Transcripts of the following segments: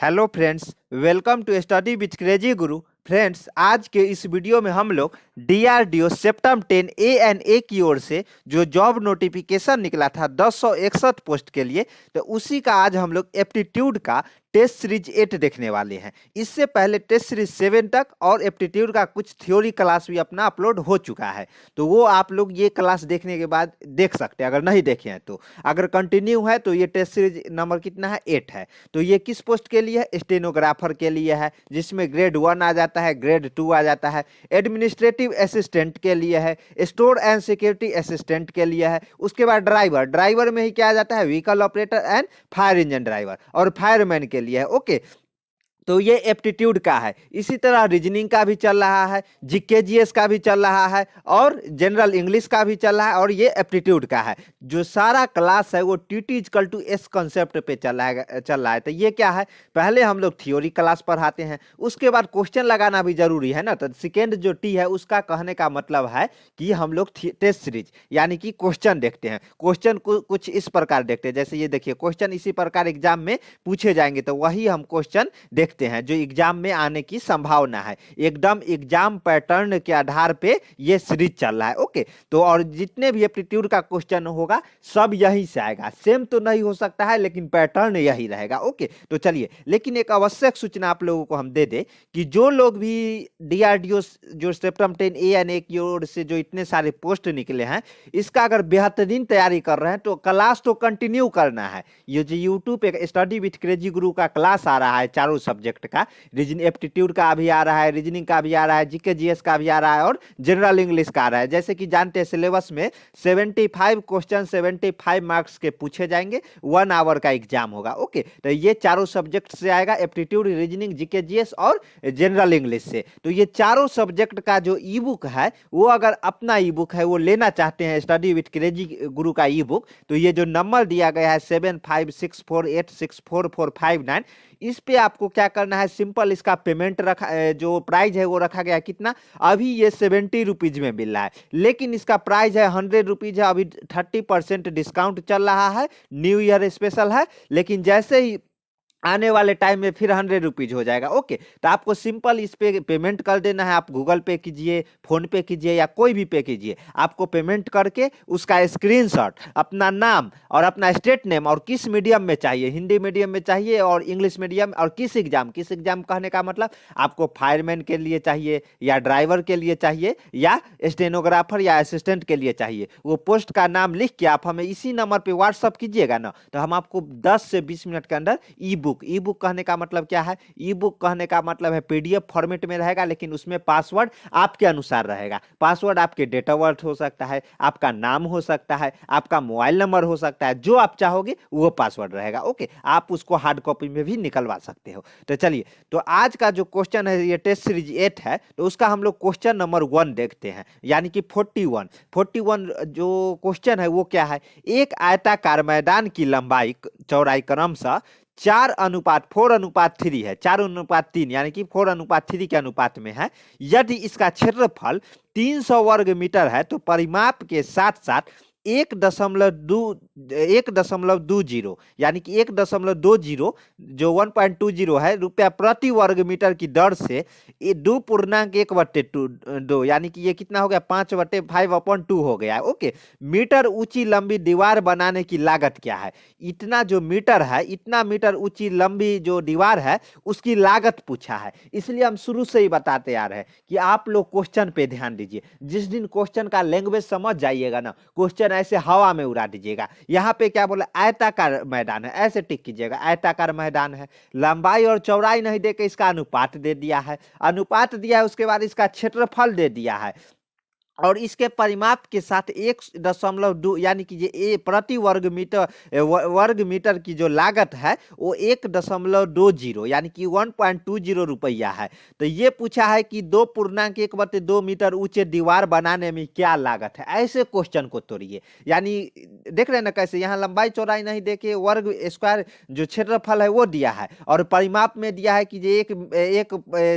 Hello friends, welcome to study with crazy guru. Friends, आज के इस वीडियो में हम लोग डीआरडीओ सेप्टम 10 ए की ओर से जो जॉब नोटिफिकेशन निकला था 1061 पोस्ट के लिए, तो उसी का आज हम लोग एप्टीट्यूड का टेस्ट सीरीज 8 देखने वाले हैं। इससे पहले टेस्ट सीरीज 7 तक और एप्टीट्यूड का कुछ थ्योरी क्लास भी अपना अपलोड हो चुका है, तो वो आप लोग ये क्लास देखने के बाद देख सकते हैं अगर नहीं देखे हैं तो। अगर कंटिन्यू है तो ये टेस्ट सीरीज नंबर कितना है, 8 है। तो ये किस पोस्ट के लिए है? स्टेनोग्राफर के लिए है, जिसमें ग्रेड 1 आ जाता है, ग्रेड 2 आ जाता है। एडमिनिस्ट्रेटिव असिस्टेंट के लिए है, स्टोर एंड सिक्योरिटी असिस्टेंट के लिए है। उसके बाद ड्राइवर, ड्राइवर में ही क्या आ जाता है? Vehicle operator and fire engine driver और फायरमैन के लिए है। ओके, तो ये एप्टीट्यूड का है। इसी तरह रीजनिंग का भी चल रहा है, जीके जीएस का भी चल रहा है और जनरल इंग्लिश का भी चल रहा है, और ये एप्टीट्यूड का है। जो सारा क्लास है वो T equal to S concept पे चल रहा है। तो ये क्या है, पहले हम लोग थ्योरी क्लास पढ़ाते हैं, उसके बाद क्वेश्चन लगाना भी जरूरी है ना। तो सेकेंड जो टी है उसका कहने का मतलब है कि हम लोग टेस्ट सीरीज यानी कि क्वेश्चन देखते हैं। क्वेश्चन को कुछ इस प्रकार देखते हैं, जैसे ये देखिए, क्वेश्चन इसी प्रकार एग्जाम में पूछे जाएंगे, तो वही हम क्वेश्चन देखते हैं जो एग्जाम में आने की संभावना है। एकदम एग्जाम पैटर्न के आधार पे ये सीरीज चल रहा है। ओके, तो और जितने भी एप्टीट्यूड का क्वेश्चन होगा सब यहीं से आएगा। सेम तो नहीं हो सकता है, लेकिन पैटर्न यही रहेगा। ओके, तो चलिए, लेकिन एक आवश्यक सूचना आप लोगों को हम दे दे कि जो लोग भी डीआरडीओ जो सेप्टम 10 ए की ओर से जो इतने सारे पोस्ट निकले हैं, इसका अगर बेहतरीन तैयारी कर रहे हैं तो क्लास तो कंटिन्यू करना है। ये जो यूट्यूब पे स्टडी विथ क्रेजी गुरु का क्लास आ रहा है चारों सब्जेक्ट का, रीजनिंग एप्टीट्यूड का भी आ रहा है, रीजनिंग का भी आ रहा है, जीके जीएस का भी आ रहा है और जनरल इंग्लिश का आ रहा है। जैसे कि जानते हैं सिलेबस में 75 क्वेश्चन 75 मार्क्स के पूछे जाएंगे, 1 आवर का एग्जाम होगा। ओके, तो ये चारों सब्जेक्ट से आएगा, एप्टीट्यूड, रीजनिंग, जीके जीएस और जनरल इंग्लिश से। तो ये चारों सब्जेक्ट का जो ई बुक है, वो अगर अपना ई बुक है वो लेना चाहते हैं, स्टडी विथ क्रेजी गुरु का ई बुक, तो ये जो नंबर दिया गया है 7564864459, इस पे आपको क्या करना है, सिंपल इसका पेमेंट रखा, जो प्राइस है वो रखा गया कितना, अभी ये 70 रुपीज में मिल रहा है, लेकिन इसका प्राइस है 100 रुपीज है। अभी 30% डिस्काउंट चल रहा है, न्यू ईयर स्पेशल है, लेकिन जैसे ही आने वाले टाइम में फिर 100 रुपीज हो जाएगा। ओके, तो आपको सिंपल इस पे पेमेंट कर देना है। आप गूगल पे कीजिए, फोन पे कीजिए या कोई भी पे कीजिए, आपको पेमेंट करके उसका स्क्रीनशॉट, अपना नाम और अपना स्टेट नेम और किस मीडियम में चाहिए, हिंदी मीडियम में चाहिए और इंग्लिश मीडियम, और किस एग्जाम कहने का मतलब आपको फायरमैन के लिए चाहिए या ड्राइवर के लिए चाहिए या स्टेनोग्राफर या असिस्टेंट के लिए चाहिए, वो पोस्ट का नाम लिख के आप हमें इसी नंबर पे व्हाट्सअप कीजिएगा ना, तो हम आपको 10 से 20 मिनट के अंदर ई बुक कहने का मतलब क्या है, ई बुक कहने का मतलब है पीडीएफ फॉर्मेट में रहेगा, लेकिन उसमें पासवर्ड आपके अनुसार रहेगा। पासवर्ड आपके डेट ऑफ बर्थ हो सकता है, आपका नाम हो सकता है, आपका मोबाइल नंबर हो सकता है, जो आप चाहोगे वो पासवर्ड रहेगा। ओके, आप उसको हार्ड कॉपी में भी निकलवा सकते हो। तो चलिए, तो आज का जो क्वेश्चन है, ये टेस्ट सीरीज 8 है, तो उसका हम लोग क्वेश्चन नंबर 1 देखते हैं, यानी कि 41 जो क्वेश्चन है वो क्या है, एक आयताकार मैदान की लंबाई चौड़ाई क्रमशः 4:4:3 है, 4:3 यानी कि 4:3 के अनुपात में है। यदि इसका क्षेत्रफल 300 वर्ग मीटर है, तो परिमाप के साथ साथ 1.20 यानी कि 1.20 जो 1.20 है रुपया प्रति वर्ग मीटर की दर से 2.1/2 यानी कि ये कितना हो गया, 5/5/2 हो गया है। ओके, मीटर ऊंची लंबी दीवार बनाने की लागत क्या है, इतना जो मीटर है, इतना मीटर ऊंची लंबी जो दीवार है उसकी लागत पूछा है। इसलिए हम शुरू से ही बताते आ रहे हैं कि आप लोग क्वेश्चन पे ध्यान दीजिए। जिस दिन क्वेश्चन का लैंग्वेज समझ जाइएगा ना, क्वेश्चन ऐसे हवा में उड़ा दीजिएगा। यहाँ पे क्या बोला, आयताकार मैदान है, ऐसे टिक कीजिएगा, आयताकार मैदान है, लंबाई और चौड़ाई नहीं देके इसका अनुपात दे दिया है, अनुपात दिया है, उसके बाद इसका क्षेत्रफल दे दिया है, और इसके परिमाप के साथ 1.2 यानी कि ये प्रति वर्ग मीटर की जो लागत है वो 1.20 यानी कि 1.20 रुपया है। तो ये पूछा है कि 2.1/2 मीटर ऊंचे दीवार बनाने में क्या लागत है। ऐसे क्वेश्चन को तोड़िए, यानी देख रहे हैं ना कैसे, यहाँ लंबाई चौड़ाई नहीं देके वर्ग स्क्वायर जो क्षेत्रफल है वो दिया है, और परिमाप में दिया है कि एक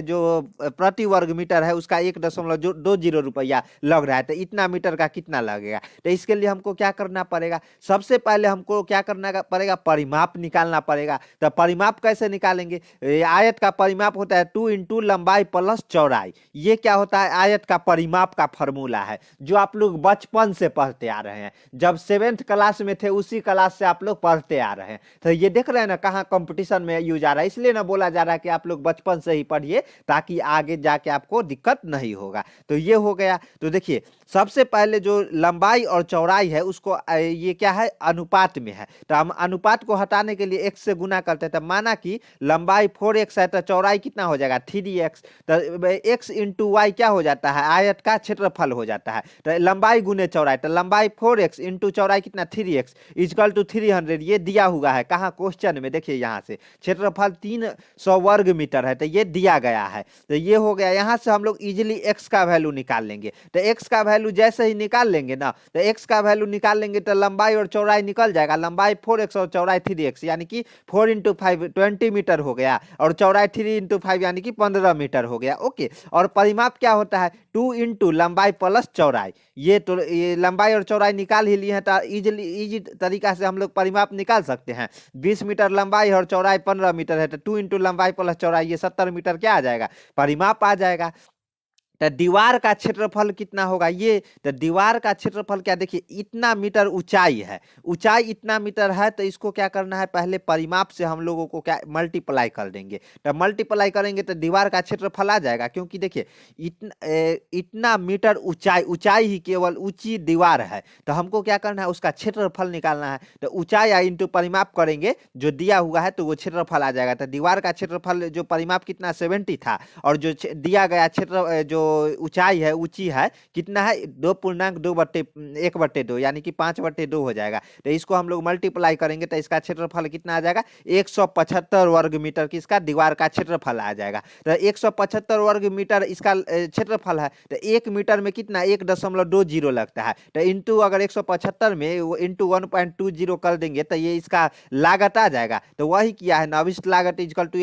जो प्रति वर्ग मीटर है उसका 1.20 रुपया लग रहा है, तो इतना मीटर का कितना लगेगा। तो इसके लिए हमको क्या करना पड़ेगा, सबसे पहले हमको क्या करना पड़ेगा, परिमाप निकालना पड़ेगा। तो परिमाप कैसे निकालेंगे, आयत का परिमाप होता है 2 इंटू लंबाई प्लस चौड़ाई। ये क्या होता है, आयत का परिमाप का फॉर्मूला है, जो आप लोग बचपन से पढ़ते आ रहे हैं, जब 7th क्लास में थे उसी क्लास से आप लोग पढ़ते आ रहे हैं। तो ये देख रहे हैं ना, कहाँ कंपटीशन में यूज आ रहा है, इसलिए ना बोला जा रहा है कि आप लोग बचपन से ही पढ़िए, ताकि आगे जाके आपको दिक्कत नहीं होगा। तो ये हो गया। तो देखिए सबसे पहले जो लंबाई और चौड़ाई है उसको ये क्या है, अनुपात में है। तो हम अनुपात को हटाने के लिए x से गुना करते हैं। तो माना कि लंबाई 4x है, तो चौड़ाई कितना हो जाएगा 3x। तो x इंटू वाई क्या हो जाता है, आयत का क्षेत्रफल हो जाता है। तो लंबाई गुने चौड़ाई, तो लंबाई 4x इंटू चौड़ाई कितना 3x इक्वल टू 300। ये दिया हुआ है कहाँ, क्वेश्चन में। देखिए यहाँ से क्षेत्रफल 300 वर्ग मीटर है, तो ये दिया गया है। तो ये हो गया। यहाँ से हम लोग इजिली x का वैल्यू निकाल लेंगे। तो x का वैल्यू जैसे ही निकाल लेंगे ना, तो x का वैल्यू निकाल लेंगे तो लंबाई और चौड़ाई निकल जाएगा। लंबाई 4x और चौड़ाई 3x, यानी कि 4 इंटू 5 20 मीटर हो गया, और चौड़ाई 3 इंटू 5 यानी कि 15 मीटर हो गया। ओके। और परिमाप क्या होता है, 2 इंटू लंबाई प्लस चौड़ाई। ये तो ये लंबाई और चौड़ाई निकाल ही लिए हैं, तो इजी तरीका से हम लोग परिमाप निकाल सकते हैं। 20 मीटर लंबाई और चौड़ाई 15 मीटर है, तो 2 इंटू लंबाई प्लस चौड़ाई, ये 70 मीटर क्या आ जाएगा, परिमाप आ जाएगा। तो दीवार का क्षेत्रफल कितना होगा ये, तो दीवार का क्षेत्रफल क्या, देखिए इतना मीटर ऊंचाई है, ऊंचाई इतना मीटर है। तो इसको क्या करना है, पहले परिमाप से हम लोगों को क्या मल्टीप्लाई कर देंगे। तो मल्टीप्लाई करेंगे तो दीवार का क्षेत्रफल आ जाएगा, क्योंकि देखिए इतना मीटर ऊंचाई, ऊंचाई ही केवल ऊंची दीवार है। तो हमको क्या करना है, उसका क्षेत्रफल निकालना है। तो ऊंचाई या इंटू परिमाप करेंगे, जो दिया हुआ है तो वो क्षेत्रफल आ जाएगा। तो दीवार का क्षेत्रफल जो परिमाप कितना 70 था, और जो दिया गया क्षेत्र जो ऊंचाई है, ऊंची है कितना है, 2.2/1/2 यानी कि 5/2 हो जाएगा। तो इसको हम लोग मल्टीप्लाई करेंगे तो इसका क्षेत्रफल कितना आ जाएगा, 175 वर्ग मीटर की इसका दीवार का क्षेत्रफल आ जाएगा। तो 175 वर्ग मीटर इसका क्षेत्रफल है। तो 1 मीटर में कितना 1.20 लगता है। तो इंटू अगर 175 में वो इंटू 1.20 कर देंगे तो ये इसका लागत आ जाएगा। तो वही किया है, नविष्ट लागत इक्वल टू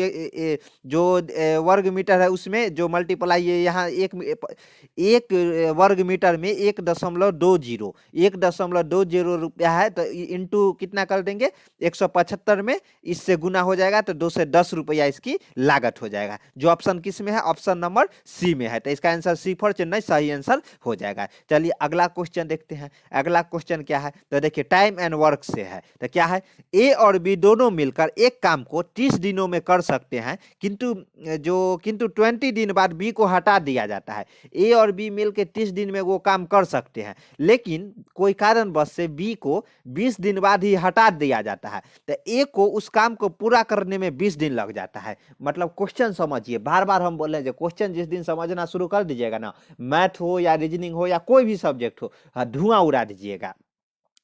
जो वर्ग मीटर है उसमें जो मल्टीप्लाई, ये यहाँ एक वर्ग मीटर में 1.20 रुपया है। तो इंटू कितना कर देंगे 175 में, इससे गुना हो जाएगा तो 210 रुपया इसकी लागत हो जाएगा। जो ऑप्शन किस में है, ऑप्शन नंबर सी में है। तो इसका आंसर सी फॉर चेन्नई सही आंसर हो जाएगा। चलिए अगला क्वेश्चन देखते हैं। अगला क्वेश्चन क्या है, तो देखिए टाइम एंड वर्क से है। तो क्या है, ए और बी दोनों मिलकर एक काम को 30 दिनों में कर सकते हैं, किंतु 20 दिन बाद बी को हटा दिया जाता है। ए और बी मिलकर 30 दिन में वो काम कर सकते हैं, लेकिन कोई कारणवश से बी को 20 दिन बाद ही हटा दिया जाता है। तो ए को उस काम को पूरा करने में 20 दिन लग जाता है। मतलब क्वेश्चन समझिए, बार बार हम बोल रहे हैं, क्वेश्चन जिस दिन समझना शुरू कर दीजिएगा ना, मैथ हो या रीजनिंग हो या कोई भी सब्जेक्ट हो, धुआं उड़ा दीजिएगा।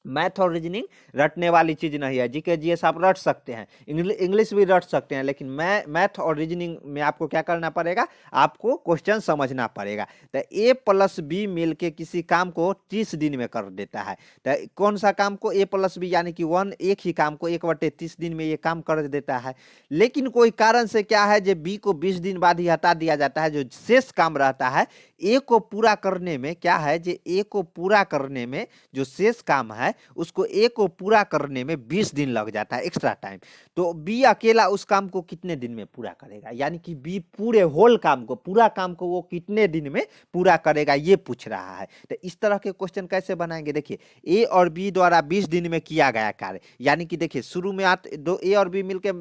मैथ और रीजनिंग रटने वाली चीज नहीं है। जीके जीएस आप रट सकते हैं, इंग्लिश भी रट सकते हैं, लेकिन मैथ और रीजनिंग में आपको क्या करना पड़ेगा, आपको क्वेश्चन समझना पड़ेगा। तो ए प्लस बी मिलके किसी काम को 30 दिन में कर देता है। तो कौन सा काम को, ए प्लस बी यानी कि 1, एक ही काम को 1/30 दिन में ये काम कर देता है। लेकिन कोई कारण से क्या है, जो बी को 20 दिन बाद ही हटा दिया जाता है, जो शेष काम रहता है ए को पूरा करने में क्या है, जो ए को पूरा करने में जो शेष काम है उसको ए को पूरा करने में 20 दिन लग जाता है एक्स्ट्रा टाइम। तो बी अकेला उस काम को कितने दिन में पूरा करेगा, यानी कि बी पूरे होल काम को, पूरा काम को वो कितने दिन में पूरा करेगा, ये पूछ रहा है। तो इस तरह के क्वेश्चन कैसे बनाएंगे, देखिए ए और बी द्वारा 20 दिन में किया गया कार्य, यानी कि देखिए शुरू में दो ए और बी मिलकर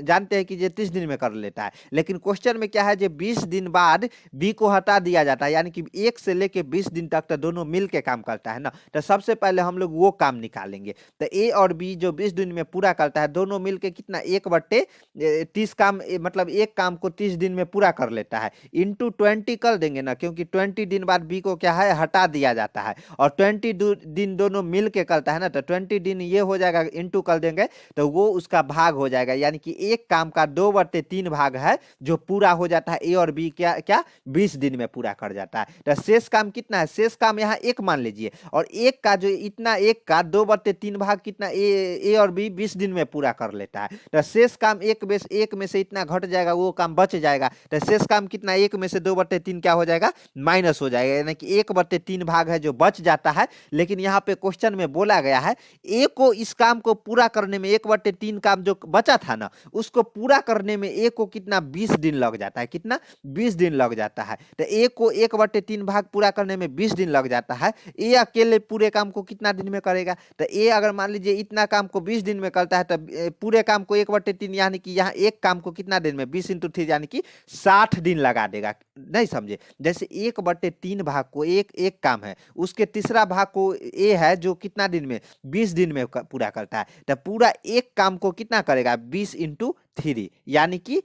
जानते हैं कि ये 30 दिन में कर लेता है, लेकिन क्वेश्चन में क्या है, जो 20 दिन बाद बी को हटा दिया जाता है, यानी कि 1 से लेके 20 दिन तक तो दोनों मिलके काम करता है ना। तो सबसे पहले हम लोग वो काम निकालेंगे। तो ए और बी जो 20 दिन में पूरा करता है, दोनों मिलके कितना 1/30 काम, मतलब एक काम को 30 दिन में पूरा कर लेता है, इंटू 20 कर देंगे ना, क्योंकि 20 दिन बाद बी को क्या है, हटा दिया जाता है, और 20 दिन दोनों मिल के करता है ना। तो 20 दिन ये हो जाएगा, इंटू कर देंगे तो वो उसका भाग हो जाएगा, यानी कि एक काम का 2/3 भाग है जो पूरा हो जाता है। ए और बी क्या 20 दिन में पूरा पूरा कर जाता है। तो शेष काम कितना है, शेष काम यहाँ एक मान लीजिए, और एक का जो इतना एक का 2/3 भाग कितना ए और बी 20 दिन में पूरा कर लेता है। तो शेष काम एक में से इतना घट जाएगा, वो काम बच जाएगा। तो शेष काम कितना, एक में से 2/3 क्या हो जाएगा, माइनस हो जाएगा, यानी कि 1/3 भाग है जो बच जाता है। लेकिन यहाँ पे क्वेश्चन में बोला गया है ए को इस काम को पूरा करने में 1/3 काम जो बचा था ना, उसको पूरा करने में ए को कितना 20 दिन लग जाता है, कितना 20 दिन लग जाता है। तो ए को 1/3 भाग पूरा करने में 20 दिन लग जाता है। ए अकेले पूरे काम को कितना दिन में करेगा, तो ए अगर मान लीजिए इतना काम को 20 दिन में करता है, तो पूरे काम को 1/3 यानी कि यहाँ एक काम को कितना दिन में 20 × 3 यानी कि 60 दिन लगा देगा। नहीं समझे, जैसे 1/3 भाग को एक काम है, उसके तीसरा भाग को ए है जो कितना दिन में 20 दिन में पूरा करता है। तो पूरा एक काम को कितना करेगा 20 × 3 यानी कि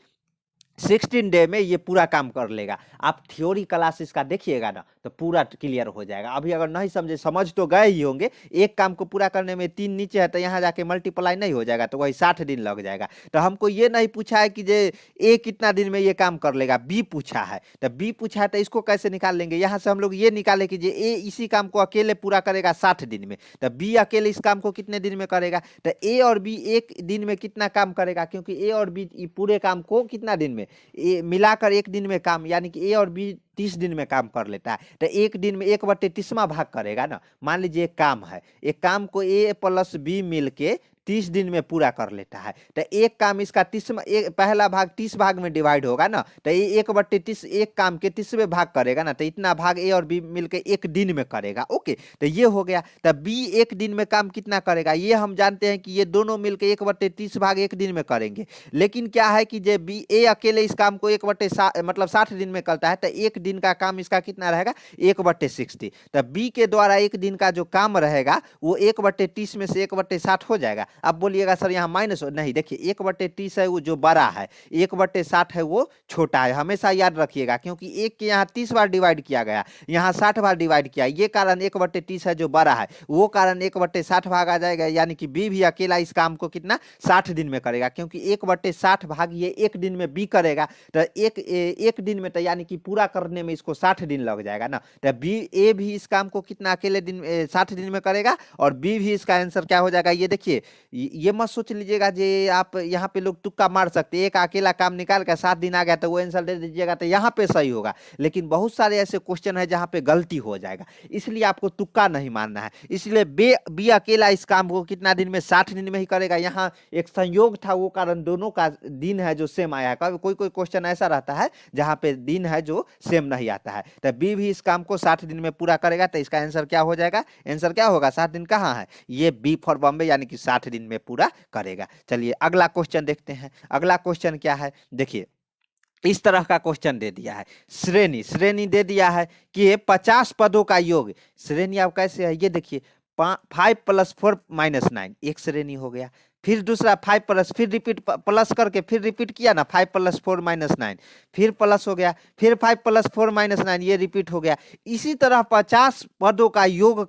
16 डे में ये पूरा काम कर लेगा। आप थ्योरी क्लास इसका देखिएगा ना तो पूरा क्लियर हो जाएगा। अभी अगर नहीं समझे, समझ तो गए ही होंगे, एक काम को पूरा करने में 3 नीचे है तो यहाँ जाके मल्टीप्लाई नहीं हो जाएगा, तो वही 60 दिन लग जाएगा। तो हमको ये नहीं पूछा है कि जे ए कितना दिन में ये काम कर लेगा, बी पूछा है। तो बी पूछा है तो इसको कैसे निकाल लेंगे, यहाँ से हम लोग ये निकाले कि जे ए इसी काम को अकेले पूरा करेगा 60 दिन में, तो बी अकेले इस काम को कितने दिन में करेगा। तो ए और बी एक दिन में कितना काम करेगा, क्योंकि ए और बी पूरे काम को कितना दिन में मिलाकर एक दिन में काम, यानी कि ए और बी 30 दिन में काम कर लेता है। तो एक दिन में 1/30 भाग करेगा ना। मान लीजिए एक काम है, एक काम को ए प्लस बी मिलके 30 दिन में पूरा कर लेता है। तो एक काम इसका 30 पहला भाग 30 भाग में डिवाइड होगा ना, तो ये 1/30 एक काम के 30वें भाग करेगा ना, तो इतना भाग ए और बी मिलके एक दिन में करेगा। ओके, तो ये हो गया। तो बी एक दिन में काम कितना करेगा, ये हम जानते हैं कि ये दोनों मिलके 1/30 भाग एक दिन में करेंगे। लेकिन क्या है कि जे बी ए अकेले इस काम को 60 दिन में करता है, तो एक दिन का काम इसका कितना रहेगा 1/60। तो बी के द्वारा एक दिन का जो काम रहेगा वो 1/30 में से 1/60 हो जाएगा। अब बोलिएगा सर यहाँ माइनस नहीं, देखिए 1/30 है वो जो बड़ा है, 1/60 है वो छोटा है। हमेशा याद रखिएगा, क्योंकि एक के यहाँ 30 बार डिवाइड किया गया, यहाँ 60 बार डिवाइड किया, ये कारण 1/30 है जो बड़ा है, वो कारण 1/60 भाग आ जाएगा। यानी कि बी भी अकेला इस काम को कितना 60 दिन में करेगा, क्योंकि 1/60 भाग ये एक दिन में बी करेगा। तो एक दिन में, तो यानी कि पूरा करने में इसको 60 दिन लग जाएगा ना। तो बी ए भी इस काम को कितना अकेले दिन 60 दिन में करेगा, और बी भी इसका आंसर क्या हो जाएगा, ये देखिए। ये मत सोच लीजिएगा जे आप यहाँ पे लोग तुक्का मार सकते, एक अकेला काम निकाल कर 7 दिन आ गया तो वो आंसर दे दीजिएगा तो यहाँ पे सही होगा। लेकिन बहुत सारे ऐसे क्वेश्चन है जहाँ पे गलती हो जाएगा, इसलिए आपको तुक्का नहीं मारना है। इसलिए बी अकेला इस काम को कितना दिन में 60 दिन में ही करेगा। यहाँ एक संयोग था, वो कारण दोनों का दिन है जो सेम आया है। कोई कोई क्वेश्चन ऐसा रहता है जहाँ पे दिन है जो सेम नहीं आता है। तो बी भी इस काम को 60 दिन में पूरा करेगा, तो इसका आंसर क्या हो जाएगा, आंसर क्या होगा, 60 दिन कहाँ है, ये बी फॉर बॉम्बे, यानी कि 60 दिन में पूरा करेगा। चलिए अगला क्वेश्चन देखते हैं। अगला क्वेश्चन क्या है, देखिए इस तरह का क्वेश्चन दे दिया है। श्रेणी दे दिया है कि 50 पदों का योग। श्रेणी आप कैसे है, ये देखिए 5 + 4 - 9 एक श्रेणी हो गया। फिर दूसरा 5 प्लस, फिर रिपीट प्लस करके फिर रिपीट किया ना, 5 + 4 - 9 फिर प्लस हो गया, फिर 5 + 4 - 9 ये रिपीट हो गया। इसी तरह 50 पदों का योग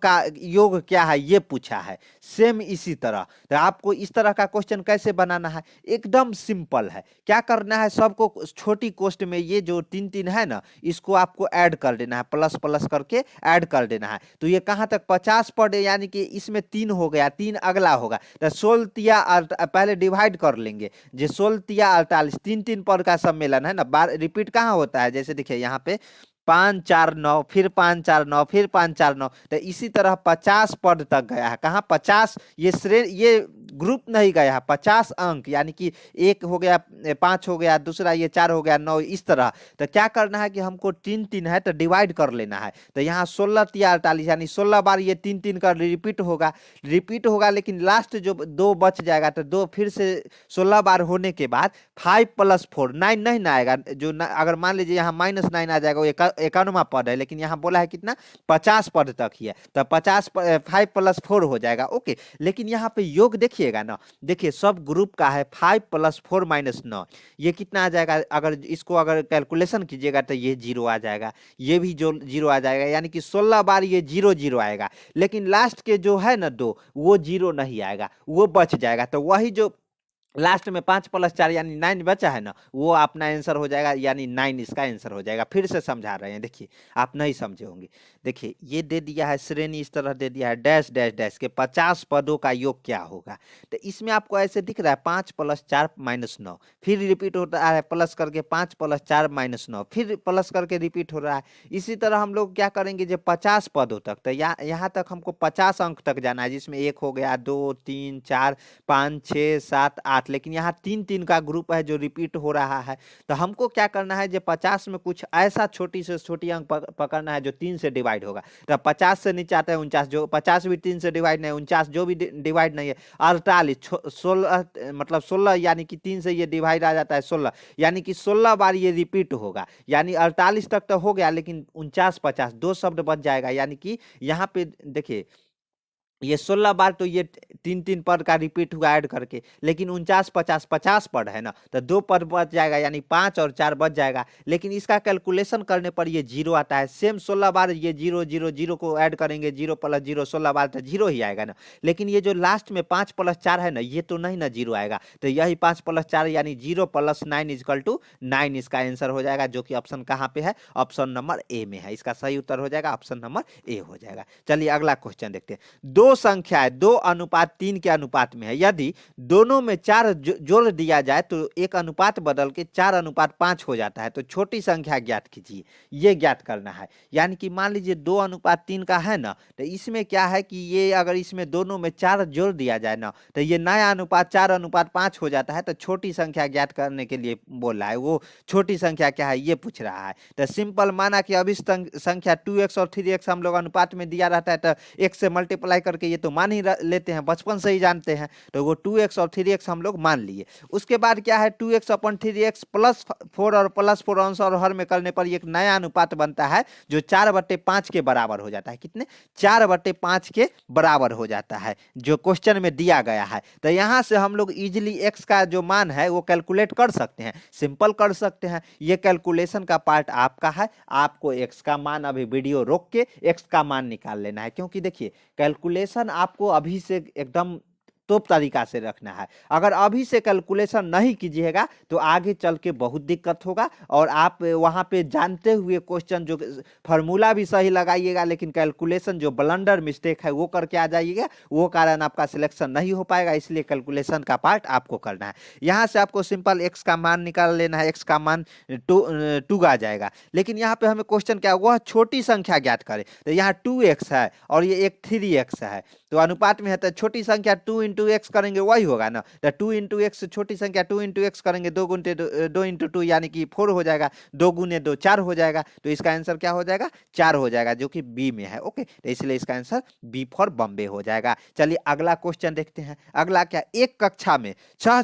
क्या है ये पूछा है। सेम इसी तरह, तो आपको इस तरह का क्वेश्चन कैसे बनाना है, एकदम सिंपल है। क्या करना है, सबको छोटी कोष्ट में ये जो 3 है ना, इसको आपको ऐड कर देना है, प्लस प्लस करके ऐड कर देना है। तो ये कहाँ तक 50 पद, यानी कि इसमें 3 हो गया, 3 अगला होगा, तो 16 पहले डिवाइड कर लेंगे। जे 16 48 3 पद का सम्मेलन है ना, बार रिपीट कहाँ होता है, जैसे देखिए यहाँ पे 5 4 9, फिर 5 4 9, फिर 5 4 9, तो इसी तरह 50 पद तक गया है। कहाँ 50, ये ग्रुप नहीं गया है, 50 अंक, यानी कि एक हो गया 5 हो गया, दूसरा ये 4 हो गया 9, इस तरह। तो क्या करना है कि हमको 3 है तो डिवाइड कर लेना है। तो यहाँ 16 3 48, यानी 16 बार ये 3 का रिपीट होगा, लेकिन लास्ट जो 2 बच जाएगा, तो 2 फिर से 16 बार होने के बाद 5 + 4 9 नहीं ना आएगा, जो अगर मान लीजिए यहाँ -9 आ जाएगा, वो 51वां पद है, लेकिन यहाँ बोला है कितना 50 पद तक ही है, तो 50 5 + 4 हो जाएगा। ओके, लेकिन यहाँ पे योग देखिएगा ना, देखिए सब ग्रुप का है, 5 + 4 - 9 ये कितना आ जाएगा, अगर इसको अगर कैलकुलेशन कीजिएगा तो ये 0 आ जाएगा, ये भी जो 0 आ जाएगा, यानी कि 16 बार ये 0 0 आएगा। लेकिन लास्ट के जो है ना 2, वो 0 नहीं आएगा, वो बच जाएगा। तो वही जो लास्ट में 5 + 4 यानी 9 बचा है ना, वो अपना आंसर हो जाएगा, यानी 9 इसका आंसर हो जाएगा। फिर से समझा रहे हैं, देखिए आप नहीं समझे होंगे। देखिए ये दे दिया है श्रेणी, इस तरह दे दिया है डैश डैश डैश के 50 पदों का योग क्या होगा। तो इसमें आपको ऐसे दिख रहा है 5 + 4 - 9, फिर रिपीट होता है प्लस करके 5 + 4 - 9, फिर प्लस करके रिपीट हो रहा है। इसी तरह हम लोग क्या करेंगे, जब 50 पदों तक, तो यहाँ तक हमको 50 अंक तक जाना है, जिसमें 1 हो गया, 2 3 4 5 6 7 8, लेकिन यहाँ 3 3 का ग्रुप है जो रिपीट हो रहा है। तो हमको क्या करना है, जो 50 में कुछ ऐसा छोटी से छोटी अंक पकड़ना है जो 3 से डिवाइड होगा। तो 50 से नीचे आता है 49, जो 50 भी 3 से डिवाइड नहीं, 49 जो भी डिवाइड नहीं है, 48 16, मतलब 16, यानी कि 3 से ये डिवाइड आ जाता है 16, यानी कि 16 बार ये रिपीट होगा। यानी 48 तक तो हो गया, लेकिन 49 50 दो शब्द बच जाएगा। यानी कि यहाँ पे देखिए ये 16 बार तो ये 3 3 पद का रिपीट हुआ ऐड करके, लेकिन 49 50 50 पद है ना, तो 2 पद बच जाएगा, यानी 5 और 4 बच जाएगा। लेकिन इसका कैलकुलेशन करने पर ये 0 आता है। सेम 16 बार ये 0 0 0 को ऐड करेंगे, 0 + 0 16 बार, तो 0 ही आएगा ना। लेकिन ये जो लास्ट में 5 + 4 है ना, ये तो नहीं ना 0 आएगा। तो यही 5 + 4 यानी 0 + 9 = 9 इसका आंसर हो जाएगा, जो कि ऑप्शन कहाँ पे है, ऑप्शन नंबर ए में है। इसका सही उत्तर हो जाएगा ऑप्शन नंबर ए हो जाएगा। चलिए अगला क्वेश्चन देखते हैं। दो संख्याएं 2:3 के अनुपात में है, यदि दोनों में 4 जोड़ दिया जाए तो एक अनुपात बदल के 4:5 हो जाता है। तो छोटी संख्या ज्ञात कीजिए, ये ज्ञात करना है। यानी कि मान लीजिए 2:3 का है ना, तो इसमें क्या है कि ये अगर इसमें दोनों में 4 जोड़ दिया जाए ना, तो ये नया अनुपात 4:5 हो जाता है। तो छोटी संख्या ज्ञात करने के लिए बोल रहा है, वो छोटी संख्या क्या है ये पूछ रहा है। तो सिंपल माना कि अभी संख्या 2x और 3x हम लोग अनुपात में दिया रहता है, तो x से मल्टीप्लाई करके ये तो मान ही लेते हैं, बचपन से ही जानते हैं। तो वो 2x और 3x हम लोग मान लिए। उसके बाद क्या है, 2x/3x +4 और +4 अंश और हर में करने पर एक नया अनुपात बनता है जो 4/5 के बराबर हो जाता है। कितने, 4/5 के बराबर हो जाता है, जो क्वेश्चन में दिया गया है। तो यहां से हम लोग इजिली x का जो मान है वो कैलकुलेट कर सकते हैं, सिंपल कर सकते हैं। ये कैलकुलेशन का पार्ट आपका है। आपको x का मान अभी वीडियो रोक के x का मान निकाल लेना है, क्योंकि देखिए कैलकुलेशन आपको अभी से एकदम टॉप तरीका से रखना है। अगर अभी से कैलकुलेशन नहीं कीजिएगा तो आगे चल के बहुत दिक्कत होगा, और आप वहां पे जानते हुए क्वेश्चन जो फार्मूला भी सही लगाइएगा, लेकिन कैलकुलेशन जो ब्लंडर मिस्टेक है वो करके आ जाइएगा, वो कारण आपका सिलेक्शन नहीं हो पाएगा। इसलिए कैलकुलेशन का पार्ट आपको करना है। यहाँ से आपको सिंपल एक्स का मान निकाल लेना है, एक्स का मान 2 आ जाएगा। लेकिन यहाँ पे हमें क्वेश्चन क्या, वह छोटी संख्या ज्ञात करें। तो यहाँ 2x है और ये एक 3x है, तो अनुपात में है, तो छोटी संख्या 2 × x करेंगे वही होगा ना। तो 2 × x, छोटी संख्या 2 × x करेंगे, 2 × 2 यानी कि 4 हो जाएगा, 2 × 2 4 हो जाएगा। तो इसका आंसर क्या हो जाएगा, 4 हो जाएगा, जो कि बी में है। ओके, तो इसलिए इसका आंसर बी फॉर बॉम्बे हो जाएगा। चलिए अगला क्वेश्चन देखते हैं। अगला क्या, एक कक्षा में 6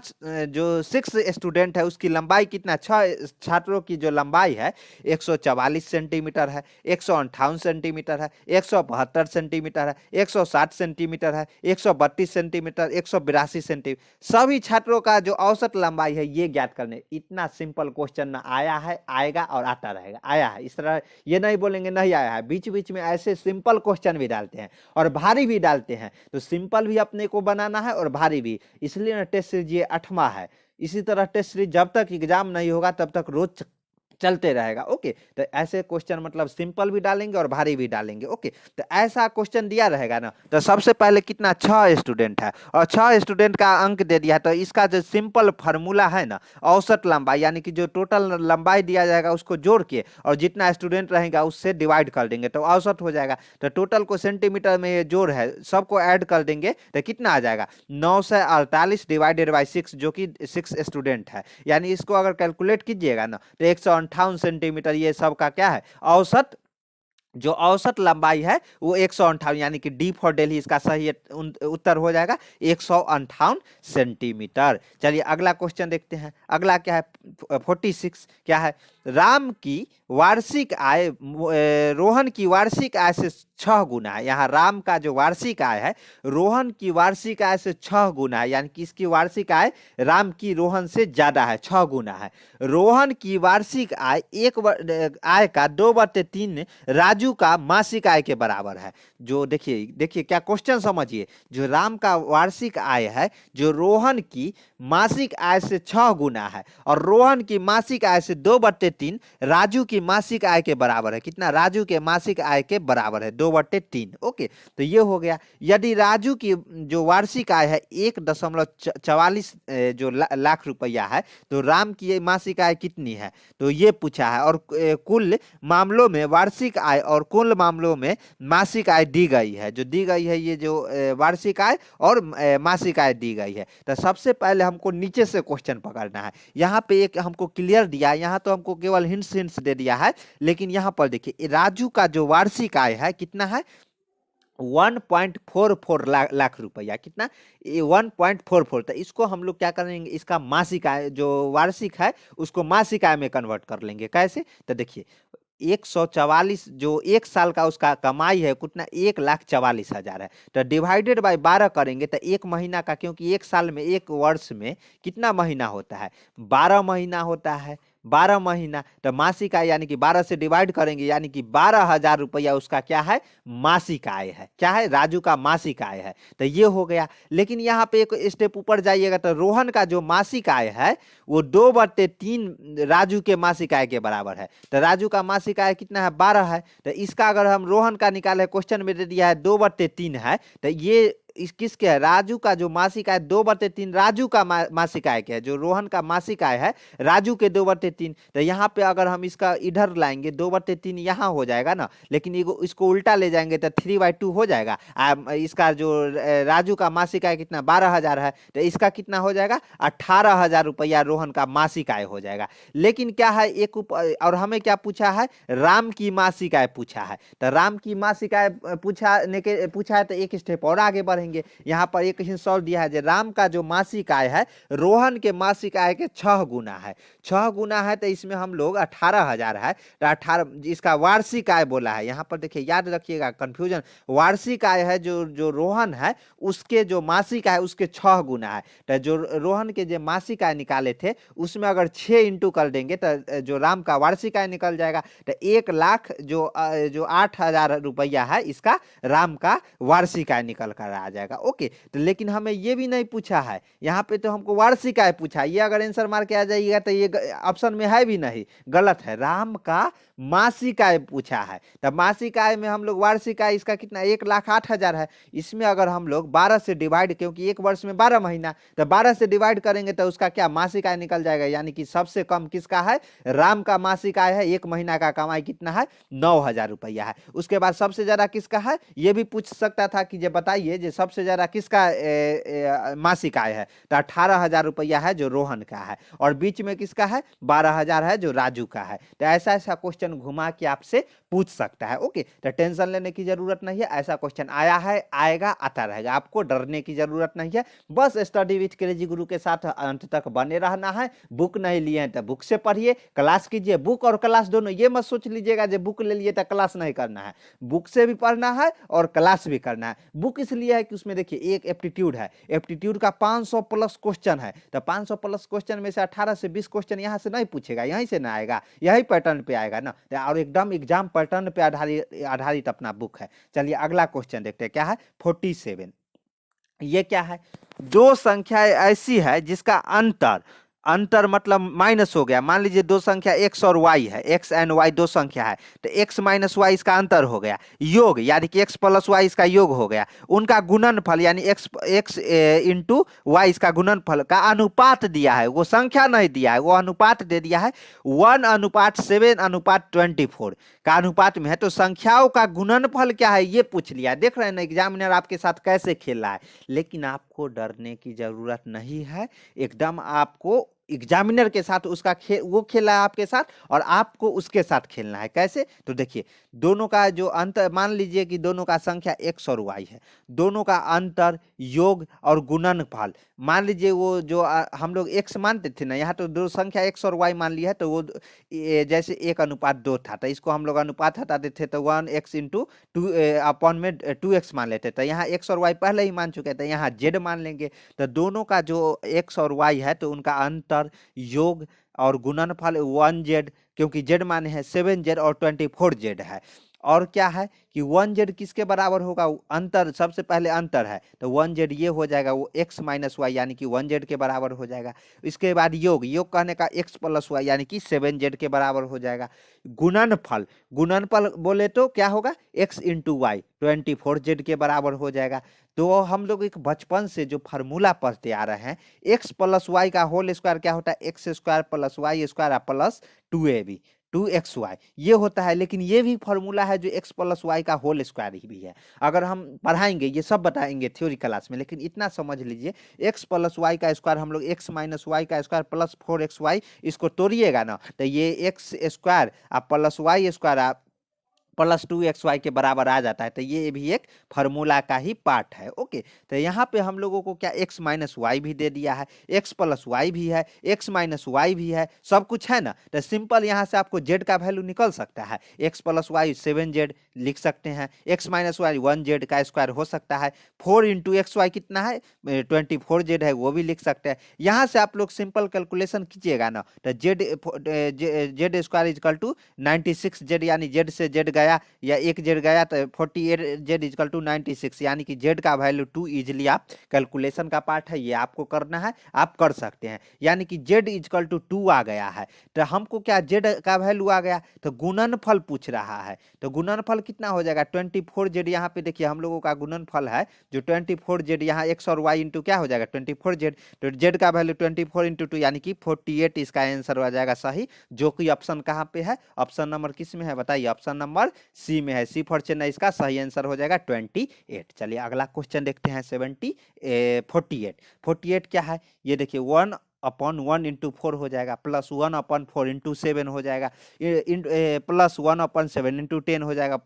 स्टूडेंट है, उसकी लंबाई कितना, 6 छात्रों की जो लंबाई है 144 सेंटीमीटर है, 158 सेंटीमीटर है, 172 सेंटीमीटर है, 160 सेंटीमीटर है, 132 सेंटीमीटर, 182 सेंटीमीटर। सभी छात्रों का जो औसत लंबाई है ये ज्ञात करने। इतना सिंपल क्वेश्चन ना आया है, आएगा और आता रहेगा। आया है, इस तरह ये नहीं बोलेंगे नहीं आया है, बीच बीच में ऐसे सिंपल क्वेश्चन भी डालते हैं और भारी भी डालते हैं। तो सिंपल भी अपने को बनाना है और भारी भी, इसलिए ना टेस्ट सीरीज ये 8वां है। इसी तरह टेस्ट सीरीज जब तक एग्जाम नहीं होगा तब तक रोज चलते रहेगा। ओके, तो ऐसे क्वेश्चन मतलब सिंपल भी डालेंगे और भारी भी डालेंगे। ओके, तो ऐसा क्वेश्चन दिया रहेगा ना, तो सबसे पहले कितना, 6 स्टूडेंट है और 6 स्टूडेंट का अंक दे दिया। तो इसका जो सिंपल फार्मूला है ना, औसत लंबाई, यानी कि जो टोटल लंबाई दिया जाएगा उसको जोड़ के और जितना स्टूडेंट रहेगा उससे डिवाइड कर देंगे तो औसत हो जाएगा। तो टोटल को सेंटीमीटर में ये जोड़ है, सबको ऐड कर देंगे तो कितना आ जाएगा, 948 / 6, जो कि 6 स्टूडेंट है। यानी इसको अगर कैलकुलेट कीजिएगा ना तो 158 सेंटीमीटर ये सब का क्या है, औसत जो औसत लंबाई है वो 158, यानी कि डी फॉर दिल्ली इसका सही उत्तर हो जाएगा 158 सेंटीमीटर। चलिए अगला क्वेश्चन देखते हैं। अगला क्या है, 46 क्या है, राम की वार्षिक आय रोहन की वार्षिक आय से 6 गुना है। यहाँ राम का जो वार्षिक आय है रोहन की वार्षिक आय से 6 गुना है, यानी कि इसकी वार्षिक आय राम की रोहन से ज्यादा है, 6 गुना है। रोहन की वार्षिक आय आय का 2/3 राजू का मासिक आय के बराबर है। जो देखिए देखिए क्या क्वेश्चन समझिए, जो राम का वार्षिक आय है जो रोहन की मासिक आय से 6 गुना है, और रोहन की मासिक आय से 2/3 राजू की मासिक आय के बराबर है। कितना? राजू के मासिक आय के बराबर है 2/3। ओके, तो ये हो गया। यदि राजू की जो वार्षिक आय है 1.44 जो लाख रुपया है, तो राम की मासिक आय कितनी है, तो ये पूछा है। और कुल मामलों में वार्षिक आय और कुल मामलों में मासिक आय दी गई है। जो दी गई है ये जो वार्षिक आय और मासिक आय दी गई है। तो सबसे पहले हमको नीचे से क्वेश्चन पकड़ना है। यहाँ पे एक हमको क्लियर दिया है, यहाँ तो हमको केवल हिंट्स दे दिया है, लेकिन यहाँ पर देखिए राजू का जो वार्षिक आय है कितना है, 1.44 लाख रुपया। कितना? 1.44। तो इसको हम लोग क्या करेंगे, इसका मासिक आय जो वार्षिक है उसको मासिक आय में कन्वर्ट कर लेंगे। कैसे? तो देखिए 144 जो एक साल का उसका कमाई है कितना, 1,44,000 है। तो डिवाइडेड बाय 12 करेंगे तो एक महीना का, क्योंकि एक साल में एक वर्ष में कितना महीना होता है, 12 महीना होता है, 12 महीना। तो मासिक आय यानी कि 12 से डिवाइड करेंगे, यानी कि 12,000 रुपया उसका क्या है, मासिक आय है। क्या है? राजू का मासिक आय है। तो ये हो गया। लेकिन यहाँ पे एक स्टेप ऊपर जाइएगा तो रोहन का जो मासिक आय है वो 2/3 राजू के मासिक आय के बराबर है। तो राजू का मासिक आय कितना है, 12 है। तो इसका अगर हम रोहन का निकाले, क्वेश्चन में दे दिया है 2/3 है, तो ये इस किसके है, राजू का जो मासिक आय 2/3 राजू का मासिक आय के है, जो रोहन का मासिक आय है राजू के 2/3। तो यहाँ पे अगर हम इसका इधर लाएंगे 2/3 यहाँ हो जाएगा ना, लेकिन इसको उल्टा ले जाएंगे तो 3/2 हो जाएगा। इसका जो राजू का मासिक आय कितना, 12,000 है, तो इसका कितना हो जाएगा, 18,000 रुपया रोहन का मासिक आय हो जाएगा। लेकिन क्या है, एक और हमें क्या पूछा है, राम की मासिक आय पूछा है। तो राम की मासिक आय पूछा है तो एक स्टेप और आगे बढ़े। यहाँ पर एक हिंट और दिया है कि राम का जो मासिक आय है रोहन के मासिक आय के 6 गुना है। 6 गुना है तो इसमें हम लोग 18,000 है, तो 18 इसका वार्षिक आय बोला है। यहाँ पर देखिए याद रखिएगा कंफ्यूजन, वार्षिक आय है जो रोहन है उसके जो मासिक आय उसके 6 गुना है। तो जो रोहन के जो मासिक आय निकाले थे उसमें अगर 6 इंटू कर देंगे तो जो राम का वार्षिक आय निकल जाएगा। तो 1 लाख जो 8,000 रुपया है इसका राम का वार्षिक आय निकल कर आ जाएगा। ओके, तो लेकिन हमें ये भी नहीं पूछा है, यहाँ पे तो हमको वार्षिक आय पूछा है। ये अगर आंसर मार के आ जाइएगा तो ये ऑप्शन में है भी नहीं, गलत है। राम का मासिक आय पूछा है, तो मासिक आय में हम लोग वार्षिक आय इसका कितना, 1,08,000 है। इसमें अगर हम लोग 12 से डिवाइड, क्योंकि एक वर्ष में 12 महीना, तो 12 से डिवाइड करेंगे तो उसका क्या मासिक आय निकल जाएगा। यानी कि सबसे कम किसका है, राम का मासिक आय है। एक महीना का कमाई कितना है, 9,000 रुपया है। उसके बाद सबसे ज्यादा किसका है, ये भी पूछ सकता था कि ये बताइए जो सबसे ज्यादा किसका मासिक आय है, तो 18,000 रुपया है जो रोहन का है, और बीच में किसका है, 12,000 है जो राजू का है। तो ऐसा ऐसा क्वेश्चन घुमा के आपसे पूछ सकता है। ओके, तो टेंशन लेने की जरूरत नहीं है, ऐसा क्वेश्चन आया है, आएगा, आता रहेगा, आपको डरने की जरूरत नहीं है। बस स्टडी विथ क्रेजी गुरु के साथ अंत तक बने रहना है। बुक नहीं लिए हैं तो बुक से पढ़िए, क्लास कीजिए। बुक और क्लास दोनों, ये मत सोच लीजिएगा जो बुक ले लिए तो क्लास नहीं करना है, बुक से भी पढ़ना है और क्लास भी करना है। बुक इसलिए है कि उसमें देखिए एक एप्टीट्यूड है, एप्टीट्यूड का 500 प्लस क्वेश्चन है, तो 500 प्लस क्वेश्चन में से 18 से 20 क्वेश्चन यहाँ से नहीं पूछेगा, यहीं से ना आएगा, यही पैटर्न पे आएगा ना, और एकदम एग्जाम पैटर्न पे आधारित अपना बुक है। चलिए अगला क्वेश्चन देखते हैं, क्या है 47। ये क्या है, दो संख्या ऐसी है जिसका अंतर मतलब माइनस हो गया। मान लीजिए दो संख्या x और y है, x एंड y दो संख्या है, तो x माइनस वाई इसका अंतर हो गया। योग यानी कि x प्लस वाई इसका योग हो गया। उनका गुणनफल यानी x इंटू वाई इसका गुणनफल का अनुपात दिया है, वो संख्या नहीं दिया है, वो अनुपात दे दिया है 1:7:24 का अनुपात में है। तो संख्याओं का गुणनफल क्या है ये पूछ लिया। देख रहे हैं ना एग्जामिनर आपके साथ कैसे खेल रहा है, लेकिन आपको डरने की जरूरत नहीं है, एकदम आपको एग्जामिनर के साथ उसका वो खेला है आपके साथ और आपको उसके साथ खेलना है। कैसे? तो देखिए दोनों का जो अंतर, मान लीजिए कि दोनों का संख्या x और y है, दोनों का अंतर, योग और गुणनफल, मान लीजिए वो जो हम लोग x मानते थे ना, यहाँ तो दो संख्या x और y मान लिया है, तो वो जैसे 1:2 था, तो इसको हम लोग अनुपात हटाते थे तो 1x इंटू टू अपॉन में 2x मान लेते, तो यहाँ x और y पहले ही मान चुके थे, यहाँ z मान लेंगे। तो दोनों का जो x और y है तो उनका अंतर, योग और गुणनफल 1z, क्योंकि z माने हैं 7z और 24z है। और क्या है कि 1z किसके बराबर होगा? अंतर, सबसे पहले अंतर है तो 1z ये हो जाएगा, वो x माइनस वाई यानी कि 1z के बराबर हो जाएगा। इसके बाद योग, योग कहने का x प्लस वाई यानी कि 7z के बराबर हो जाएगा। गुणनफल, गुणनफल बोले तो क्या होगा? x इंटू वाई 24z के बराबर हो जाएगा। तो हम लोग एक बचपन से जो फार्मूला पढ़ते आ रहे हैं, x प्लस वाई का होल स्क्वायर क्या होता है? X square plus Y square plus 2ab 2xy, ये होता है। लेकिन ये भी फॉर्मूला है जो x प्लस वाई का होल स्क्वायर ही भी है। अगर हम पढ़ाएंगे, ये सब बताएंगे थ्योरी क्लास में, लेकिन इतना समझ लीजिए x प्लस वाई का स्क्वायर हम लोग x माइनस वाई का स्क्वायर प्लस 4xy, इसको तोड़िएगा ना तो ये x square plus Y square plus 2xy के बराबर आ जाता है। तो ये भी एक फार्मूला का ही पार्ट है। ओके, तो यहाँ पे हम लोगों को क्या x माइनस वाई भी दे दिया है, x प्लस वाई भी है, x माइनस वाई भी है, सब कुछ है ना। तो सिंपल यहाँ से आपको z का वैल्यू निकल सकता है, x प्लस वाई 7z लिख सकते हैं, x माइनस वाई 1z का स्क्वायर हो सकता है, 4 इंटू एक्स वाई कितना है? 24z है, वो भी लिख सकते हैं। यहाँ से आप लोग सिंपल कैलकुलेशन कीजिएगा ना तो z square is equal to 96z, यानी z से z गया या एक जेड गया तो 48z इजकल टू 96, यानी कि z का वैल्यू 2 इजिली आप कैलकुलेशन का पार्ट है, ये आपको करना है, आप कर सकते हैं। यानी कि z इजकल टू 2 आ गया है, तो हमको क्या z का वैल्यू आ गया, तो गुणनफल पूछ रहा है, तो गुणनफल कितना हो जाएगा? 24z। यहाँ पे देखिए हम लोगों का गुणनफल है जो 24z, यहाँ x और y इंटू क्या हो जाएगा? 24z, तो z का वैल्यू 24 इंटू 2 यानी कि 48, इसका आंसर हो जाएगा सही, जो कि ऑप्शन कहाँ पे है? ऑप्शन नंबर किस में है बताइए? ऑप्शन नंबर सी में है, सी फॉर चेन्नई, इसका सही आंसर हो जाएगा 28। चलिए अगला क्वेश्चन देखते हैं। 48 क्या है? ये देखिए 1/1 इंटू 4 हो जाएगा, प्लस 1/4 इंटू 7 हो जाएगा, प्लस 1/7 इंटू 10 हो जाएगा,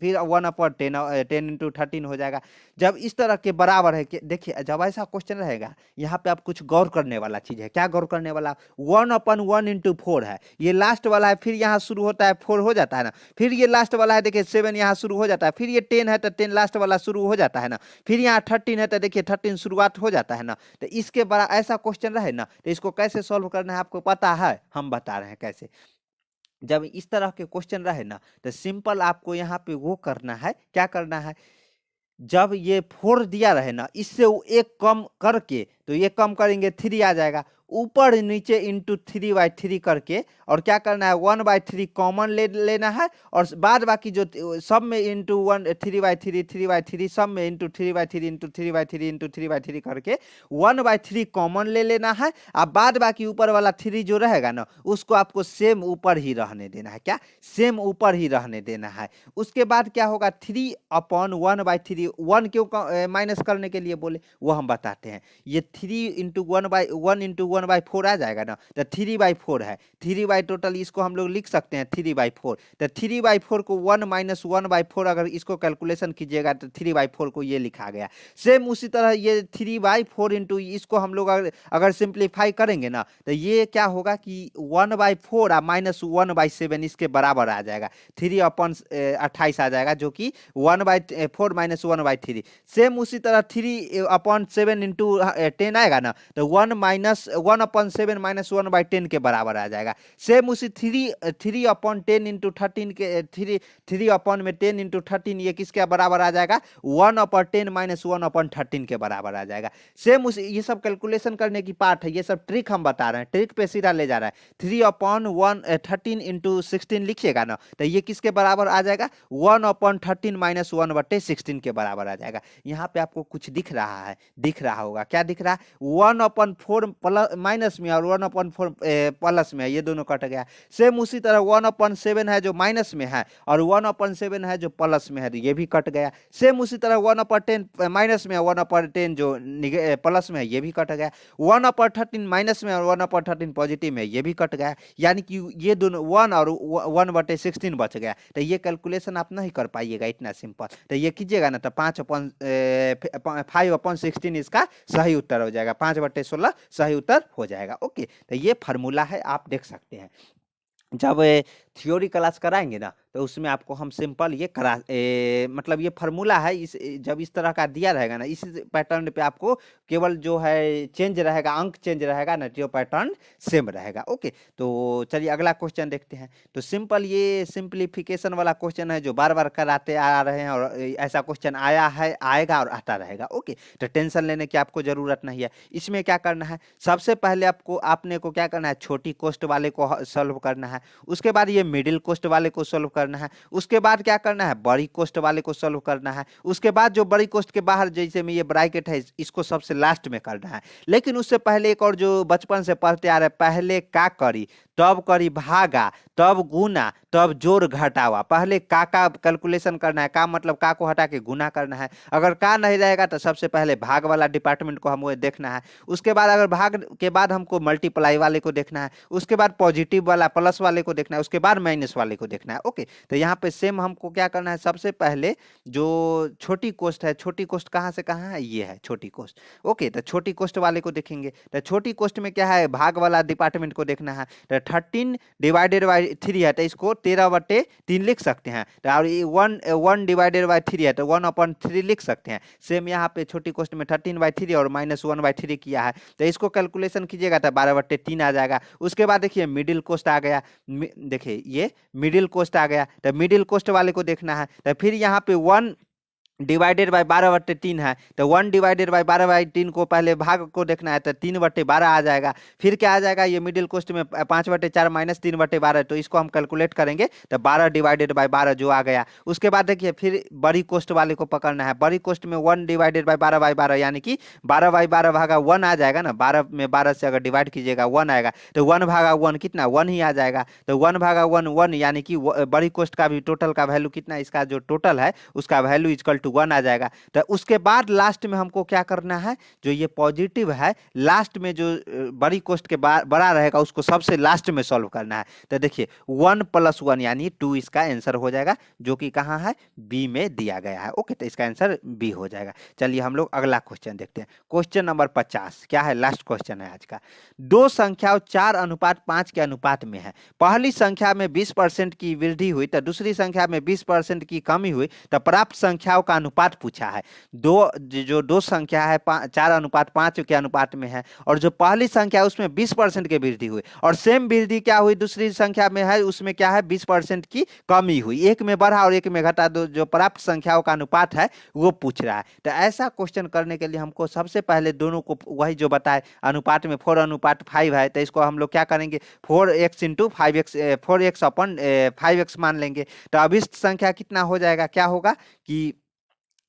फिर 1/10 इंटू 13 हो जाएगा। जब इस तरह के बराबर है कि देखिए जब ऐसा क्वेश्चन रहेगा, यहाँ पे आप कुछ गौर करने वाला चीज है। क्या गौर करने वाला? 1/1 इंटू 4 है, ये लास्ट वाला है, फिर यहाँ शुरू होता है 4 हो जाता है ना, फिर ये लास्ट वाला है देखिए 7 यहाँ शुरू हो जाता है, फिर ये 10 है तो 10 लास्ट वाला शुरू हो जाता है ना, फिर यहाँ 13 है तो देखिए 13 शुरुआत हो जाता है ना। तो इसके बड़ा ऐसा क्वेश्चन रहे ना तो इसको कैसे सॉल्व करना है आपको पता है? हम बता रहे हैं कैसे। जब इस तरह के क्वेश्चन रहे ना तो सिंपल आपको यहाँ पे वो करना है, क्या करना है? जब ये 4 दिया रहे ना, इससे वो एक कम करके, तो ये कम करेंगे 3 आ जाएगा, ऊपर नीचे इंटू 3/3 करके, और क्या करना है? 1/3 कॉमन लेना है, और बाद बाकी जो सब में इंटू 3/3 सब में इंटू 3/3 इंटू 3/3 इंटू 3/3 करके 1/3 कॉमन ले लेना है। अब बाद बाकी ऊपर वाला 3 जो रहेगा ना उसको आपको सेम ऊपर ही रहने देना है। क्या? सेम ऊपर ही रहने देना है। उसके बाद क्या होगा? 3/1/3, 1 क्यों माइनस करने के लिए बोले वो हम बताते हैं। ये 3 इंटू 1/1 इंटू 1/4 आ जाएगा ना, तो 3/4 है, 3 टोटल इसको हम लोग लिख सकते हैं 3/4। तो 3/4 को 1 माइनस 1/4 अगर इसको कैलकुलेशन कीजिएगा तो 3/4 को ये लिखा गया। सेम उसी तरह ये 3/4 इंटू इसको हम लोग अगर सिंप्लीफाई करेंगे ना तो ये क्या होगा कि 1/4 माइनस 1/7 इसके बराबर आ जाएगा, 3/28 आ जाएगा, जो कि 1/4 माइनस 1/3। सेम उसी तरह 3/7 इंटू 10 आएगा ना तो 1/7 माइनस 1/10 के बराबर आ जाएगा। सेम उसी 3/10 इंटू 13 के 3/10 इंटू 13 ये किसके बराबर आ जाएगा? 1/10 माइनस 1/13 के बराबर आ जाएगा। सेम उसी, ये सब कैलकुलेशन करने की पार्ट है, ये सब ट्रिक हम बता रहे हैं, ट्रिक पे सीधा ले जा रहा है। 3/13 इंटू 16 लिखिएगा ना तो ये किसके बराबर आ जाएगा? 1/13 माइनस 1/16 के बराबर आ जाएगा। यहाँ पे आपको कुछ दिख रहा है, दिख रहा होगा, क्या दिख रहा गया, 1/4 प्लस माइनस में और 1/4 प्लस में है, ये दोनों कट गया। सेम उसी तरह 1/7 है जो माइनस में है और 1/7 है जो प्लस में है, तो ये भी कट गया। सेम उसी तरह 1/10 माइनस में, 1/10 जो प्लस में है, ये भी कट गया। 1/13 माइनस में और 1/13 पॉजिटिव में, ये भी कट गया। यानी कि ये दोनों 1 और 1/16 बच गया। तो ये कैलकुलेशन आप नहीं कर पाइएगा इतना सिंपल, तो ये कीजिएगा ना, तो 5/16 इसका सही उत्तर हो जाएगा, 5/16 सही उत्तर हो जाएगा। ओके, तो ये फार्मूला है, आप देख सकते हैं। जब थ्योरी क्लास कराएंगे ना, तो उसमें आपको हम सिंपल ये मतलब ये फार्मूला है, इस जब इस तरह का दिया रहेगा ना, इस पैटर्न पे आपको केवल जो है चेंज रहेगा, अंक चेंज रहेगा ना, जो पैटर्न सेम रहेगा। ओके, तो चलिए अगला क्वेश्चन देखते हैं। तो सिंपल ये सिंप्लीफिकेशन वाला क्वेश्चन है जो बार बार कराते आ रहे हैं, और ऐसा क्वेश्चन आया है, आएगा और आता रहेगा। ओके, तो टेंशन लेने की आपको जरूरत नहीं है। इसमें क्या करना है, सबसे पहले आपने को क्या करना है, छोटी कोस्ट वाले को सॉल्व करना है, उसके बाद ये मिडिल कोस्ट वाले को सॉल्व करना है, उसके बाद क्या करना है, बड़ी कोस्ट वाले को सॉल्व करना है, उसके बाद जो बड़ी कोस्ट के बाहर जैसे में ये ब्रैकेट है, इसको सबसे लास्ट में करना है। लेकिन उससे पहले एक और जो बचपन से पढ़ते आ रहे, पहले का करी, तब करी भागा, तब गुना, तब जोड़ घटावा। पहले का कैलकुलेशन करना है, का मतलब का को हटा के गुना करना है। अगर का नहीं रहेगा तो सबसे पहले भाग वाला डिपार्टमेंट को हमें देखना है, उसके बाद अगर भाग के बाद हमको मल्टीप्लाई वाले को देखना है, उसके बाद पॉजिटिव वाला प्लस वाले को देखना है, उसके बाद माइनस वाले को देखना है। ओके, तो यहाँ पे सेम हमको क्या करना है, सबसे पहले जो छोटी कोस्ट है, छोटी कोस्ट कहाँ से कहाँ है, ये है छोटी कोस्ट। ओके, तो छोटी कोस्ट वाले को देखेंगे, तो छोटी कोस्ट में क्या है, भाग वाला डिपार्टमेंट को देखना है। तो 13/3 है, तो इसको 13/3 लिख सकते हैं। तो और 1/3 है, तो 1/3 लिख सकते हैं। सेम यहाँ पे छोटी कोस्ट में 13/3 और -1/3 किया है, तो इसको कैलकुलेशन कीजिएगा तो 12/3 आ जाएगा। उसके बाद देखिए मिडिल कोस्ट आ गया, देखिए ये मिडिल कोस्ट आ गया, तो मिडिल कोस्ट वाले को देखना है। तो फिर यहाँ पे 1 डिवाइडेड बाय 12/3 है, तो 1 डिवाइडेड बाय 12/3 को पहले भाग को देखना है, तो 3/12 आ जाएगा। फिर क्या आ जाएगा, ये मिडिल कोस्ट में 5/4 माइनस 3/12, तो इसको हम कैलकुलेट करेंगे तो 12 डिवाइडेड बाय 12 जो आ गया। उसके बाद देखिए फिर बड़ी कोस्ट वाले को पकड़ना है, बड़ी कोस्ट में 1 डिवाइडेड बाय 12/12, यानी कि 12/12 भागा 1 आ जाएगा ना, 12 में 12 से अगर डिवाइड कीजिएगा 1 आएगा, तो 1 भागा 1 कितना, 1 ही आ जाएगा। तो 1 भागा 1 1, यानी कि बड़ी कोस्ट का भी टोटल का वैल्यू कितना, इसका जो टोटल है उसका वैल्यू इक्वल टू 1 आ जाएगा। तो उसके बाद लास्ट में हमको क्या करना है, जो ये पॉजिटिव है, लास्ट में जो बड़ी कोस्ट के बड़ा रहेगा उसको सबसे लास्ट में सॉल्व करना है। तो देखिए 1 + 1 यानी 2 इसका आंसर हो जाएगा, जो कि कहां है, बी में दिया गया है। ओके, तो इसका आंसर बी हो जाएगा। चलिए हम लोग अगला क्वेश्चन देखते हैं। क्वेश्चन नंबर 50 क्या है, लास्ट क्वेश्चन है आज का। दो संख्याओं 4:5 के अनुपात में है। पहली संख्या में 20% की वृद्धि हुई, तो दूसरी संख्या में 20% की कमी हुई, तो प्राप्त संख्याओं का अनुपात पूछा है। दो संख्या है 4:5 के अनुपात में है, और जो पहली संख्या है उसमें 20% की वृद्धि हुई, और सेम वृद्धि क्या हुई दूसरी संख्या में है, उसमें क्या है, 20% की कमी हुई। एक में बढ़ा और एक में घटा, दो जो प्राप्त संख्याओं का अनुपात है वो पूछ रहा है। तो ऐसा क्वेश्चन करने के लिए हमको सबसे पहले दोनों को वही जो बताए अनुपात में 4:5 है, तो इसको हम लोग क्या करेंगे, 4x × 5x 4x/5x मान लेंगे। तो अब इस संख्या कितना हो जाएगा, क्या होगा कि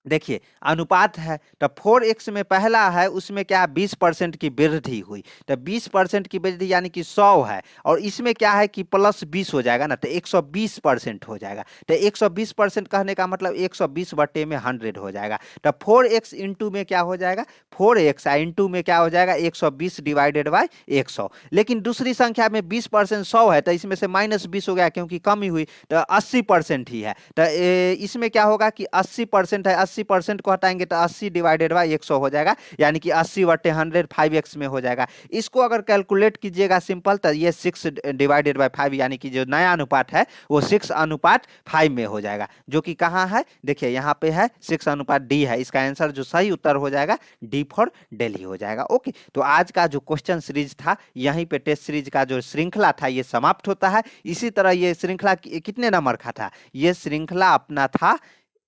देखिए अनुपात है, तो 4x में पहला है उसमें क्या 20% की वृद्धि हुई, तो 20% की वृद्धि यानी कि 100 है, और इसमें क्या है कि +20 हो जाएगा ना, तो 120% हो जाएगा। तो 120% कहने का मतलब 120/100 हो जाएगा। तो 4x इंटू में क्या हो जाएगा, 4x इंटू में क्या हो जाएगा, 120 डिवाइडेड बाय 100। लेकिन दूसरी संख्या में 20% 100 है, तो इसमें से -20 हो गया क्योंकि कमी हुई, तो 80% ही है। तो इसमें क्या होगा कि 80% है, 80% को हटाएंगे तो 80 डिवाइडेड बाय 100 हो जाएगा, यानी कि 80/100 5x में हो जाएगा। इसको अगर कैलकुलेट कीजिएगा सिंपल, तो ये 6 डिवाइडेड बाय 5, यानी कि जो नया अनुपात है वो 6:5 में हो जाएगा, जो कि कहाँ है, देखिए यहाँ पे है 6:D है। इसका आंसर जो सही उत्तर हो जाएगा D फॉर दिल्ली हो जाएगा। ओके, तो आज का जो क्वेश्चन सीरीज था, यहीं पे टेस्ट सीरीज का जो श्रृंखला था ये समाप्त होता है। इसी तरह ये श्रृंखला कितने नंबर का था, ये श्रृंखला अपना था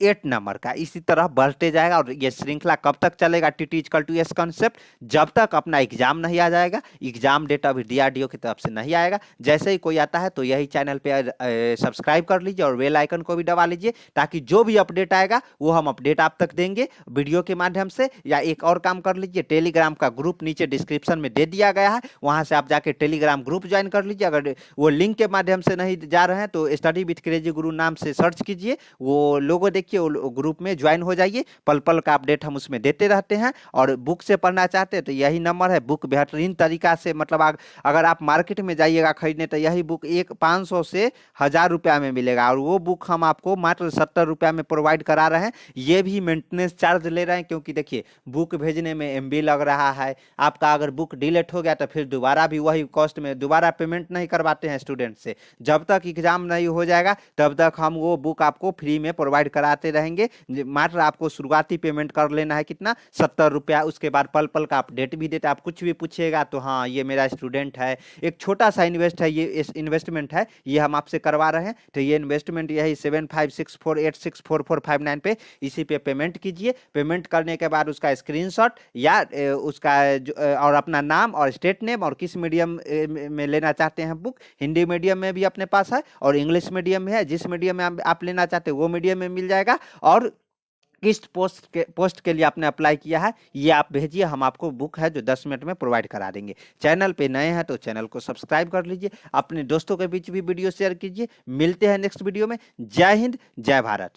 8 नंबर का। इसी तरह बढ़ते जाएगा और ये श्रृंखला कब तक चलेगा TT equal to S concept, जब तक अपना एग्जाम नहीं आ जाएगा। एग्जाम डेट अभी डीआरडीओ की तरफ से नहीं आएगा। जैसे ही कोई आता है तो यही चैनल पे सब्सक्राइब कर लीजिए और बेल आइकन को भी दबा लीजिए, ताकि जो भी अपडेट आएगा वो हम अपडेट आप तक देंगे वीडियो के माध्यम से। या एक और काम कर लीजिए, टेलीग्राम का ग्रुप नीचे डिस्क्रिप्शन में दे दिया गया है, वहां से आप जाके टेलीग्राम ग्रुप ज्वाइन कर लीजिए। अगर वो लिंक के माध्यम से नहीं जा रहे हैं तो स्टडी विथ क्रेजी गुरु नाम से सर्च कीजिए, वो लोगो देखिए, वो ग्रुप में ज्वाइन हो जाइए। पल पल का अपडेट हम उसमें देते रहते हैं। और बुक से पढ़ना चाहते हैं तो यही नंबर है। बुक बेहतरीन तरीका से, मतलब अगर आप मार्केट में जाइएगा खरीदने तो यही बुक 500 से 1000 रुपया में मिलेगा, और वो बुक हम आपको मात्र 70 रुपया में प्रोवाइड करा रहे हैं। ये भी मेंटेनेंस चार्ज ले रहे हैं, क्योंकि देखिए बुक भेजने में एमबी लग रहा है आपका। अगर बुक डिलीट हो गया तो फिर दोबारा भी वही कॉस्ट में दोबारा पेमेंट नहीं करवाते हैं स्टूडेंट से। जब तक एग्जाम नहीं हो जाएगा तब तक हम वो बुक आपको फ्री में प्रोवाइड कराते रहेंगे। मात्र आपको शुरुआती पेमेंट कर लेना है, कितना, 70 रुपया। उसके बाद पल पल का अपडेट भी देते, आप कुछ भी पूछिएगा तो हाँ ये मेरा स्टूडेंट है, एक छोटा सा इन्वेस्ट है, ये इन्वेस्टमेंट है, ये हम आपसे करवा रहे हैं। तो ये इन्वेस्टमेंट यही 7564864459 पे, इसी पे पेमेंट कीजिए। पेमेंट करने के बाद उसका स्क्रीनशॉट या उसका और अपना नाम और स्टेट नेम और किस मीडियम में लेना चाहते हैं बुक, हिंदी मीडियम में भी अपने पास है और इंग्लिश मीडियम में है। जिस मीडियम में आप लेना चाहते हैं वो मीडियम में मिल जाएगा। और किस पोस्ट के लिए आपने अप्लाई किया है ये आप भेजिए, हम आपको बुक है जो 10 मिनट में प्रोवाइड करा देंगे। चैनल पे नए हैं तो चैनल को सब्सक्राइब कर लीजिए, अपने दोस्तों के बीच भी वीडियो शेयर कीजिए। मिलते हैं नेक्स्ट वीडियो में। जय हिंद, जय भारत।